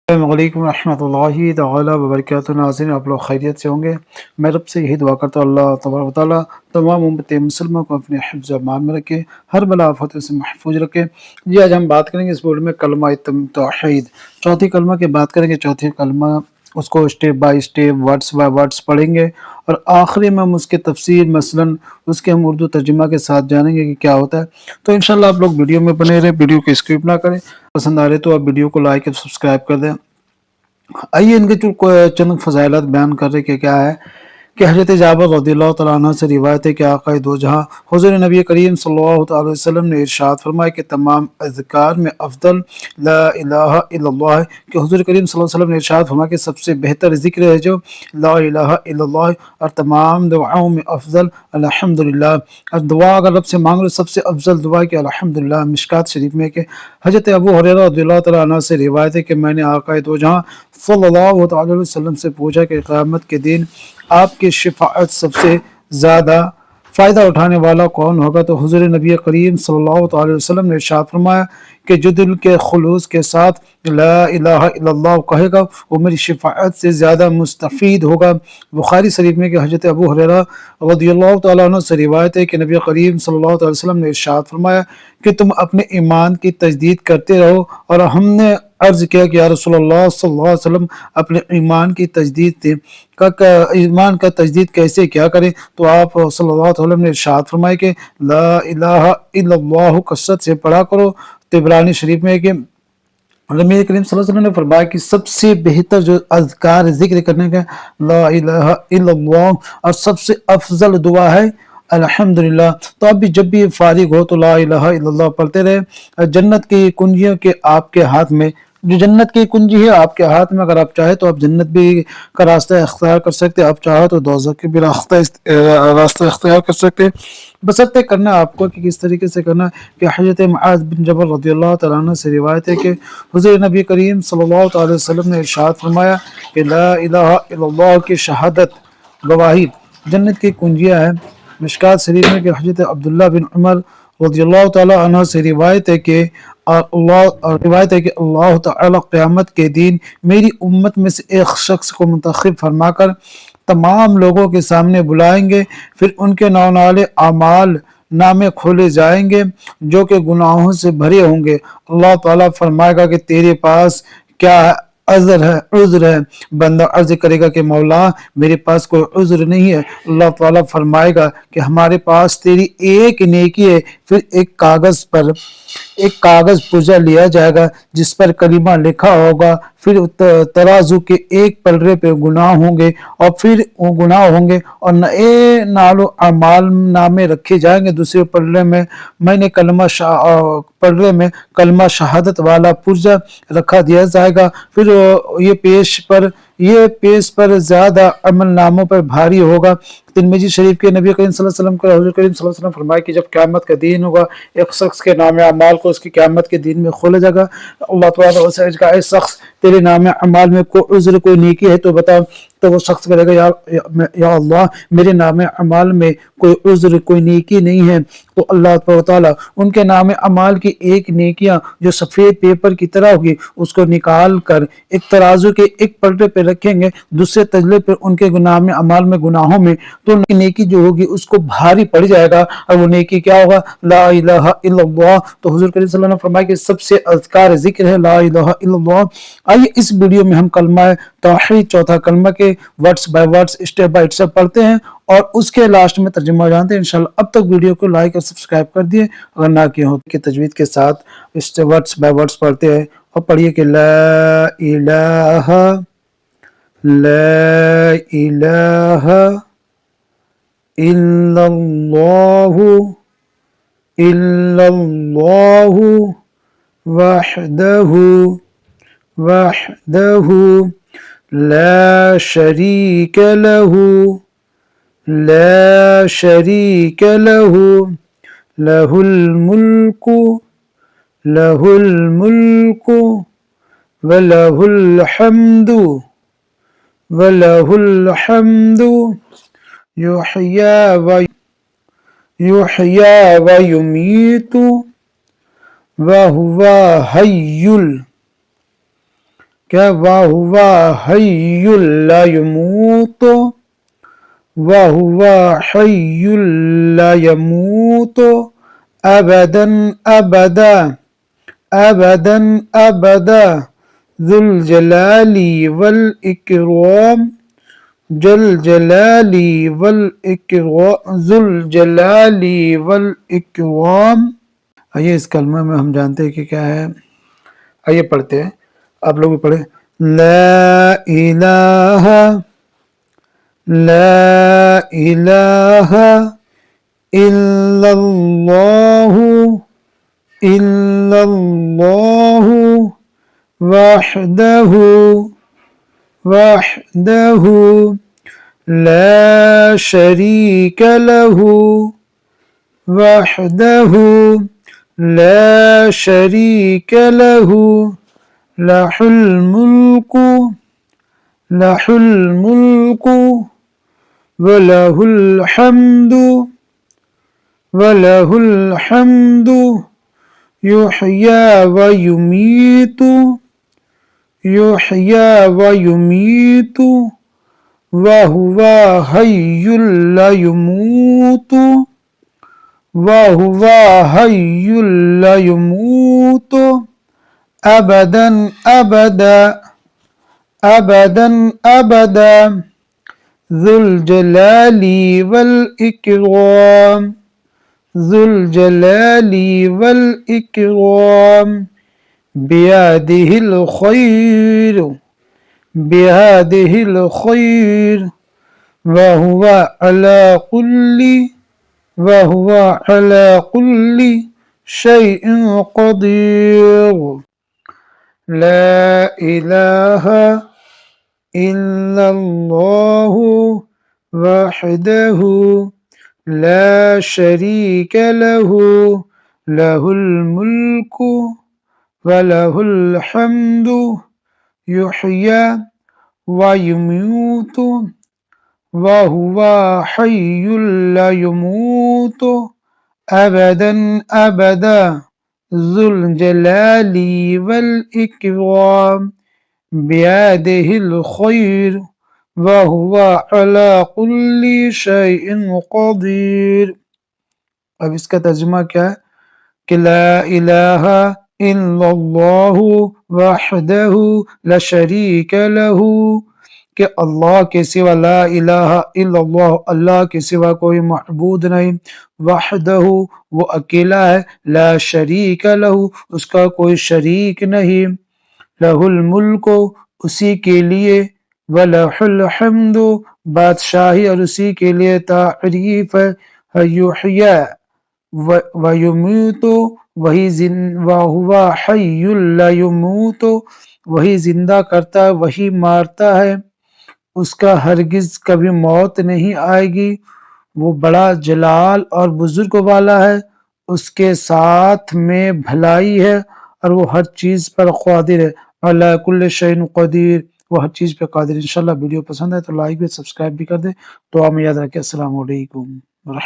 السلام علیکم ورحمۃ اللہ تعالیٰ وبرکاتہ۔ ناظرین، آپ لوگ خیریت سے ہوں گے؟ میں رب سے یہی دعا کرتا ہوں اللہ تبارک و تعالیٰ تمام امت مسلمہ کو اپنے حفظ و امان میں رکھے، ہر بلا آفت سے محفوظ رکھے۔ جی آج ہم بات کریں گے اس بورڈ میں کلمہ توحید، چوتھی کلمہ کی بات کریں گے۔ چوتھی کلمہ اس کو step by step words by words پڑھیں گے، اور آخری میں ہم اس کے تفسیر مثلاً اس کے ہم اردو ترجمہ کے ساتھ جانیں گے کہ کیا ہوتا ہے۔ تو انشاءاللہ آپ لوگ ویڈیو میں بنے رہے، ویڈیو کو اسکرپ نہ کریں، پسند آ رہے تو آپ ویڈیو کو لائک اور سبسکرائب کر دیں۔ آئیے ان کے چند فضائلات بیان کر رہے کہ کیا ہے کہ حضرت جابر رضی اللہ تعالیٰ عنہ سے روایت ہے کہ آقا دو جہاں حضور نبی کریم صلی اللہ تعالی علیہ وسلم نے ارشاد فرمایا کہ تمام اذکار میں افضل لا الہ الا اللہ ہے، کہ حضور کریم صلی اللہ علیہ وسلم نے ارشاد فرمایا کہ سب سے بہتر ذکر ہے جو لا الہ الا اللہ، اور تمام دعاؤں میں افضل الحمدللہ۔ اور دعا اگر رب سے مانگ لو سب سے افضل دعا کہ الحمدللہ۔ مشکات شریف میں کہ حضرت ابو ہریرہ رضی اللہ تعالیٰ عنہ سے روایت ہے کہ میں نے آقا دو جہاں صلی اللہ تعالی علیہ وسلم سے پوچھا کہ قیامت کے دن آپ کی شفاعت سب سے زیادہ فائدہ اٹھانے والا کون ہوگا؟ تو حضور نبی کریم صلی اللہ تعالی علیہ وسلم نے ارشاد فرمایا کہ جو دل کے خلوص کے ساتھ لا الہ الا اللہ کہے گا وہ میری شفاعت سے زیادہ مستفید ہوگا۔ بخاری شریف میں کہ حضرت ابو ہریرہ رضی اللہ تعالیٰ عنہ سے روایت ہے کہ نبی کریم صلی اللہ تعالی وسلم نے ارشاد فرمایا کہ تم اپنے ایمان کی تجدید کرتے رہو، اور ہم نے عرض کیا کہ یا رسول اللہ صلی اللہ علیہ وسلم اپنے ایمان کی تجدید ایمان کا تجدید کیسے کیا کریں؟ تو آپ صلی اللہ علیہ وسلم نے ارشاد فرمایا کہ لا الہ الا اللہ کثرت سے پڑھا کرو۔ طبرانی شریف میں کہ نبی کریم صلی اللہ علیہ وسلم نے فرمایا کہ سب سے بہتر جو اذکار ذکر کرنے کا لا الہ الا اللہ، اور سب سے افضل دعا ہے الحمدللہ۔ تو آپ بھی جب بھی فارغ ہو تو لا الہ الا اللہ پڑھتے رہے۔ جنت کی کنجیوں کے آپ کے ہاتھ میں، جو جنت کی کنجی ہے آپ کے ہاتھ میں، اگر آپ چاہے تو آپ جنت بھی کا راستہ اختیار کر سکتے، آپ چاہو تو دوزخ کے بھی راستہ اختیار کر سکتے۔ بشرطے کرنا آپ کو کہ کس طریقے سے کرنا کہ حضرت معاذ بن جبل رضی اللہ تعالیٰ عنہ سے روایت ہے کہ حضور نبی کریم صلی اللہ تعالی وسلم نے ارشاد فرمایا کہ لا الہ الا اللہ کی شہادت گواہی جنت کی کنجیاں ہیں۔ مشکات شریف میں کہ حضرت عبداللہ بن عمر رضی اللہ تعالیٰ عنہ سے روایت ہے کہ اللہ تعالیٰ قیامت کے دن میری امت میں سے ایک شخص کو منتخب فرما کر تمام لوگوں کے سامنے بلائیں گے، پھر ان کے نونالے اعمال نامے کھولے جائیں گے جو کہ گناہوں سے بھرے ہوں گے۔ اللہ تعالیٰ فرمائے گا کہ تیرے پاس کیا عذر ہے؟ بندہ عرض کرے گا کہ مولا میرے پاس کوئی عذر نہیں ہے۔ اللہ تعالیٰ فرمائے گا کہ ہمارے پاس تیری ایک نیکی ہے۔ پھر ایک کاغذ پرزہ لیا جائے گا جس پر کلمہ لکھا ہوگا، پھر ترازو کے ایک پلڑے پہ گناہ ہوں گے، اور پھر وہ گناہ ہوں گے اور نئے نالو اعمال نامے رکھے جائیں گے۔ دوسرے پلڑے میں پلڑے میں کلمہ شہادت والا پرزہ رکھا دیا جائے گا۔ پھر یہ پیش پر زیادہ عمل ناموں پر بھاری ہوگا۔ ترمذی شریف کے نبی کریم صلی اللہ علیہ وسلم کا حضور کریم صلی اللہ علیہ وسلم فرمایا کہ جب قیامت کا دن ہوگا ایک شخص کے نام اعمال کو اس کی قیامت کے دن میں کھولا جائے گا۔ اللہ تعالیٰ اسے کہا اے شخص تیرے نام اعمال میں کوئی عذر کوئی نیکی ہے تو بتا۔ تو وہ شخص کرے گا یا اللہ میرے نام اعمال میں کوئی عذر کوئی نیکی نہیں ہے۔ تو اللہ تعالیٰ ان کے نام اعمال کی ایک نیکیاں جو سفید پیپر کی طرح ہوگی اس کو نکال کر ایک ترازو کے ایک پلڑے پہ رکھیں گے، دوسرے تجلے پہ ان کے نام اعمال میں گناہوں میں، تو نیکی جو ہوگی اس کو بھاری پڑ جائے گا، اور وہ نیکی کیا ہوگا؟ لا الہ الا اللہ۔ تو حضور کریم صلی اللہ علیہ وسلم نے فرمایا کہ سب سے اذکار ذکر ہے لا الہ الا اللہ۔ آئیے اس ویڈیو میں ہم کلمہ توحید چوتھا کلمہ کے words by words step by step پڑھتے ہیں اور اس کے لاسٹ میں ترجمہ جانتے ہیں انشاءاللہ۔ اب تک ویڈیو کو لائک اور سبسکرائب کر دیے اگر نہ کیے ہو کہ تجوید کے ساتھ ورڈز بائی ورڈز پڑھتے ہیں اور پڑھیے کہ لا الہ الا اللہ وحدہ لا شریک لہ لہ الملک ولہ الحمد یحیی و یمیت وہو حی کیا وَهُوَ حَيٌّ لَا يَمُوتُ، وَهُوَ حَيٌّ لَا يَمُوتُ أَبَدًا أَبَدًا أَبَدًا أَبَدًا ذُو الْجَلَالِ وَالْإِكْرَامِ جل جلالی والإکرام ذو الجلال والإکرام۔ آئیے اس کلمہ میں ہم جانتے ہیں کہ کیا ہے، آئیے پڑھتے ہیں، آپ لوگ بھی پڑھیں۔ لا الہ لا الہ الا اللہ الا اللہ وحدہ وحدہ لا شریک لہ وحدہ لا شریک لہ لہ الملک وَلَهُ الْحَمْدُ يُحْيِي وَيُمِيتُ وَهُوَ حَيٌّ لَا يَمُوتُ وَهُوَ حَيٌّ لَا يَمُوتُ أَبَدًا أَبَدًا أَبَدًا أَبَدًا ذُو الْجَلَالِ وَالْإِكْرَامِ ذُو الْجَلَالِ وَالْإِكْرَامِ بِيَدِهِ الْخَيْرُ بِيَدِهِ الْخَيْرُ وَهُوَ عَلَى كُلِّ شَيْءٍ قَدِيرٌ۔ لا إله إلا الله وحده لا شريك له له الملك وله الحمد يحيي ويميت وهو حي لا يموت أبدا أبدا ذو الجلال والإكرام بيده الخير وهو على كل شيء قدير۔ اب اس کا ترجمہ کیا ہے کہ لا الہ الا اللہ وحدہ لا شریک لہ، کہ اللہ کے سوا لا الہ الا اللہ، اللہ کے سوا کوئی معبود نہیں، وحدہ وہ اکیلا ہے، لا شریک لہ اس کا کوئی شریک نہیں، لہ الملک اسی کے لیے، وَلَهُ الْحَمْدُ بادشاہی اور اسی کے لیے تعریف ہے، یحیی وَیُمِیتُ وَهُوَ حَیٌّ لَا یَمُوتُ وہی زندہ کرتا ہے وہی مارتا ہے، اس کا ہرگز کبھی موت نہیں آئے گی، وہ بڑا جلال اور بزرگ والا ہے، اس کے ساتھ میں بھلائی ہے اور وہ ہر چیز پر قادر ہے، علی کل شیء قدیر وہ ہر چیز پہ قادر ہے۔ انشاءاللہ ویڈیو پسند ہے تو لائک بھی سبسکرائب بھی کر دیں، دعا میں یاد رکھیں۔ السلام علیکم ورحمۃ اللہ۔